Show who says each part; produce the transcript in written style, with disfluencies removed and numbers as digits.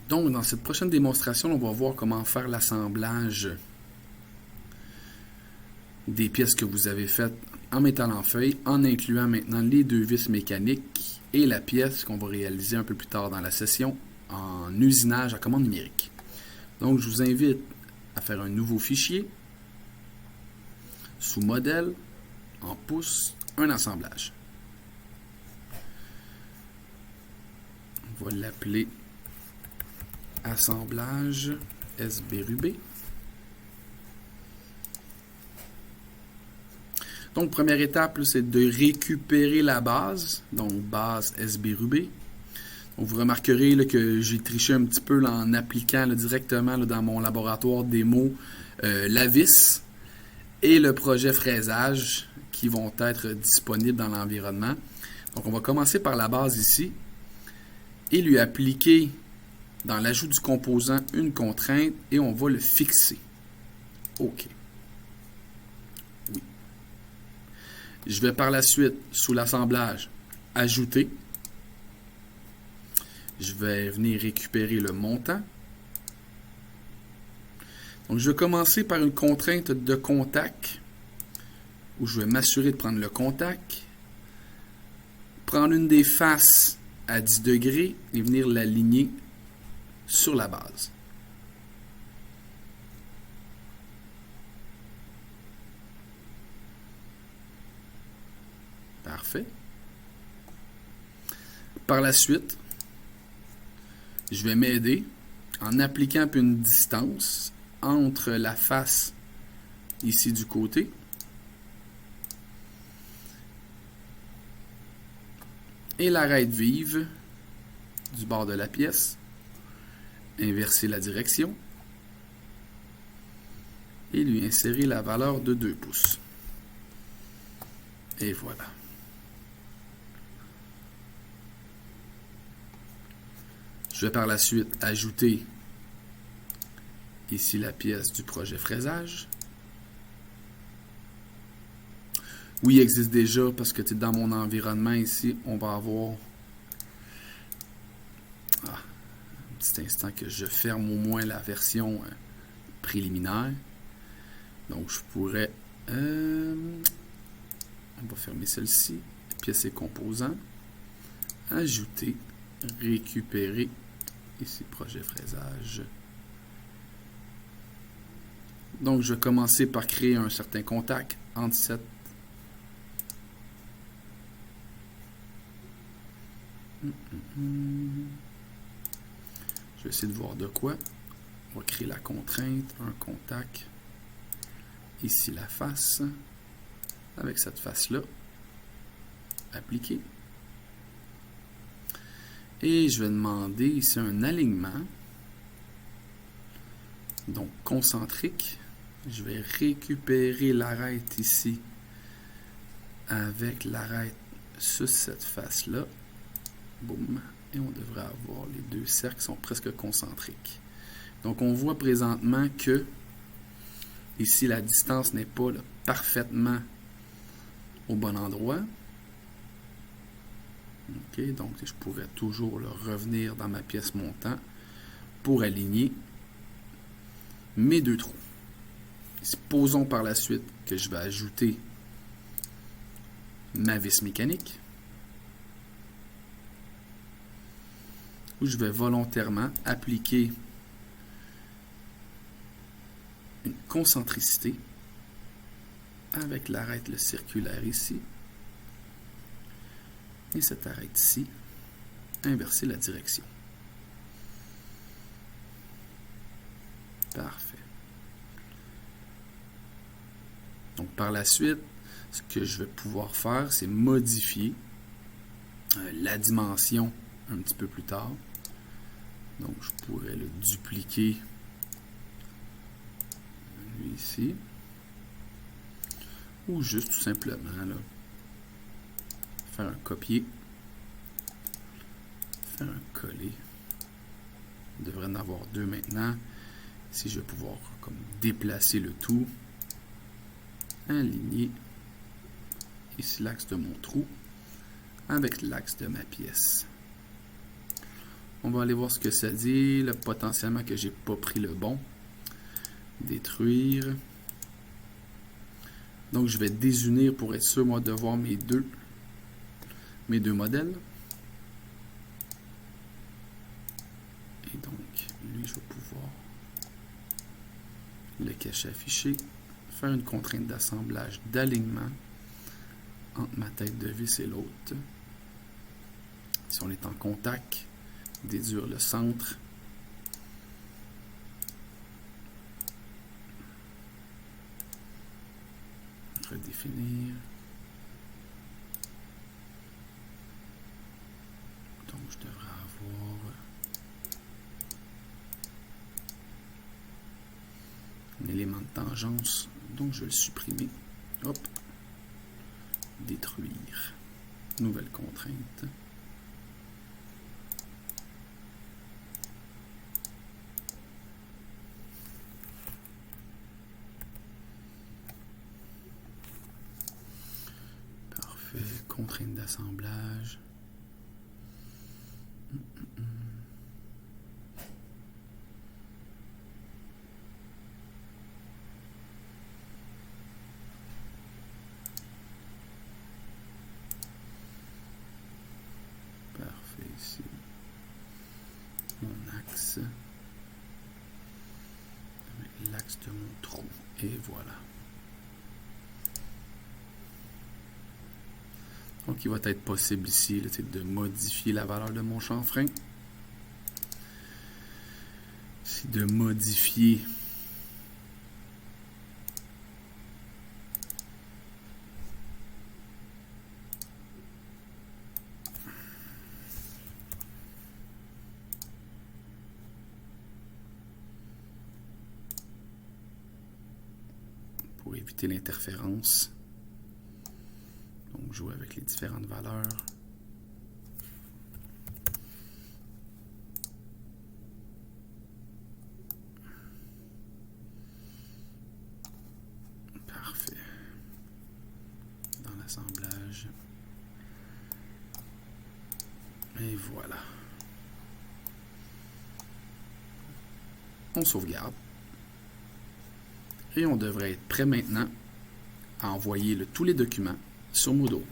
Speaker 1: Donc, dans cette prochaine démonstration, on va voir comment faire l'assemblage des pièces que vous avez faites en métal en feuille, en incluant maintenant les deux vis mécaniques et la pièce qu'on va réaliser un peu plus tard dans la session en usinage à commande numérique. Donc, je vous invite à faire un nouveau fichier sous modèle, en pouces, un assemblage. On va l'appeler assemblage SBRUB. Donc, première étape, c'est de récupérer la base, donc base SBRUB. Donc, vous remarquerez là, que j'ai triché un petit peu là, en appliquant là, directement là, dans mon laboratoire démo la vis et le projet fraisage qui vont être disponibles dans l'environnement. Donc, on va commencer par la base ici et lui appliquer dans l'ajout du composant une contrainte et on va le fixer. OK. Oui. Je vais par la suite, sous l'assemblage, ajouter. Je vais venir récupérer le montant. Donc, je vais commencer par une contrainte de contact où je vais m'assurer de prendre le contact, prendre une des faces à 10 degrés et venir l'aligner sur la base. Parfait. Par la suite, je vais m'aider en appliquant un peu une distance entre la face ici du côté et l'arête vive du bord de la pièce. Inverser la direction et lui insérer la valeur de 2 pouces. Et voilà. Je vais par la suite ajouter ici la pièce du projet fraisage. Oui, il existe déjà parce que dans mon environnement ici, on va avoir un petit instant que je ferme au moins la version préliminaire. Donc je pourrais on va fermer celle-ci, pièces et composants, ajouter, récupérer ici projet fraisage. Donc je vais commencer par créer un certain contact entre cette je vais essayer de voir de quoi. On va créer la contrainte, un contact, ici la face, avec cette face-là, appliquer. Et je vais demander ici un alignement, donc concentrique. Je vais récupérer l'arête ici, avec l'arête sur cette face-là. Boum. Et on devrait avoir les deux cercles qui sont presque concentriques. Donc on voit présentement que ici la distance n'est pas là, parfaitement au bon endroit. OK, donc je pourrais toujours là, revenir dans ma pièce montant pour aligner mes deux trous. Supposons par la suite que je vais ajouter ma vis mécanique, où je vais volontairement appliquer une concentricité avec l'arête circulaire ici et cette arête ici, inverser la direction. Parfait. Donc par la suite, ce que je vais pouvoir faire, c'est modifier la dimension un petit peu plus tard. Donc je pourrais le dupliquer lui ici. Ou juste tout simplement là, faire un copier, faire un coller. Il devrait en avoir deux maintenant. Ici, je vais pouvoir comme déplacer le tout, aligner ici l'axe de mon trou avec l'axe de ma pièce. On va aller voir ce que ça dit. Là, potentiellement que j'ai pas pris le bon. Détruire. Donc, je vais désunir pour être sûr, moi, de voir mes deux modèles. Et donc, lui, je vais pouvoir le cacher affiché. Faire une contrainte d'assemblage d'alignement entre ma tête de vis et l'autre. Si on est en contact, déduire le centre. Redéfinir. Donc, je devrais avoir un élément de tangence. Donc, je vais le supprimer. Hop. Détruire. Nouvelle contrainte. Parfait. Contrainte d'assemblage. Parfait ici. Mon axe. Avec l'axe de mon trou. Et voilà. Donc, il va être possible ici là, de modifier la valeur de mon chanfrein. C'est de modifier pour éviter l'interférence. Donc, jouer avec les différentes valeurs. Parfait. Dans l'assemblage. Et voilà. On sauvegarde. Et on devrait être prêt maintenant à envoyer tous les documents sur Moodle.